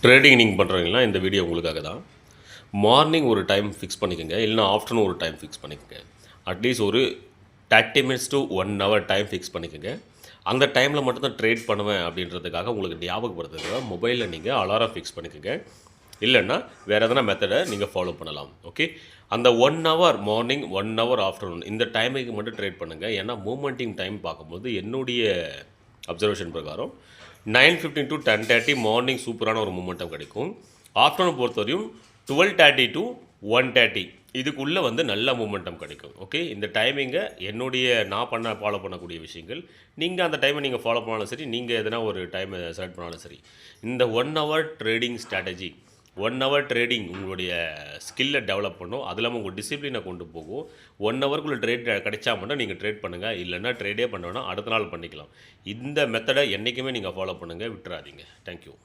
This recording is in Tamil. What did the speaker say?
ட்ரேடிங் நீங்கள் பண்ணுறீங்கன்னா இந்த வீடியோ உங்களுக்காக தான். மார்னிங் ஒரு டைம் ஃபிக்ஸ் பண்ணிக்கோங்க, இல்லைனா ஆஃப்டர்நூன் ஒரு டைம் ஃபிக்ஸ் பண்ணிக்கோங்க. அட்லீஸ்ட் ஒரு 30 minutes to 1 hour time fix பண்ணிக்கோங்க. அந்த டைமில் மட்டும்தான் ட்ரேட் பண்ணுவேன் அப்படின்றதுக்காக உங்களுக்கு ஞாபகப்படுத்துறதுக்காக மொபைலில் நீங்கள் அலாரம் ஃபிக்ஸ் பண்ணிக்கோங்க. இல்லைன்னா வேறு எதனா மெத்தடை நீங்கள் ஃபாலோ பண்ணலாம். ஓகே, அந்த 1 ஹவர் மார்னிங் 1 ஹவர் ஆஃப்டர்நூன் இந்த டைமுக்கு மட்டும் ட்ரேட் பண்ணுங்கள். ஏன்னா மூமெண்டிங் டைம் பார்க்கும்போது என்னுடைய அப்சர்வேஷன் பிரகாரம் 9:15 to 10:30 மார்னிங் சூப்பரான ஒரு மூமெண்டம் கிடைக்கும். ஆஃப்டர்நூன் பொறுத்தவரையும் 12:30 to 1:30 இதுக்குள்ளே வந்து நல்ல மூமெண்டம் கிடைக்கும். ஓகே, இந்த டைமிங்கை நான் ஃபாலோ பண்ணக்கூடிய விஷயங்கள். நீங்கள் அந்த டைமை நீங்கள் ஃபாலோ பண்ணாலும் சரி, நீங்கள் எதனா ஒரு டைமை செலக்ட் பண்ணாலும் சரி, இந்த 1 hour trading strategy 1 hour trading உங்களுடைய ஸ்கில்லை டெவலப் பண்ணும். அது இல்லாமல் உங்கள் டிசிப்ளினை கொண்டு போகும். 1 ஹவருக்குள்ளே ட்ரேட் கிடைச்சா மட்டும் நீங்கள் ட்ரேட் பண்ணுங்கள். இல்லைன்னா ட்ரேடே பண்ண வேணாம், அடுத்த நாள் பண்ணிக்கலாம். இந்த மெத்தடை என்றைக்குமே நீங்கள் ஃபாலோ பண்ணுங்கள், விட்டுறாதீங்க. தேங்க்யூ.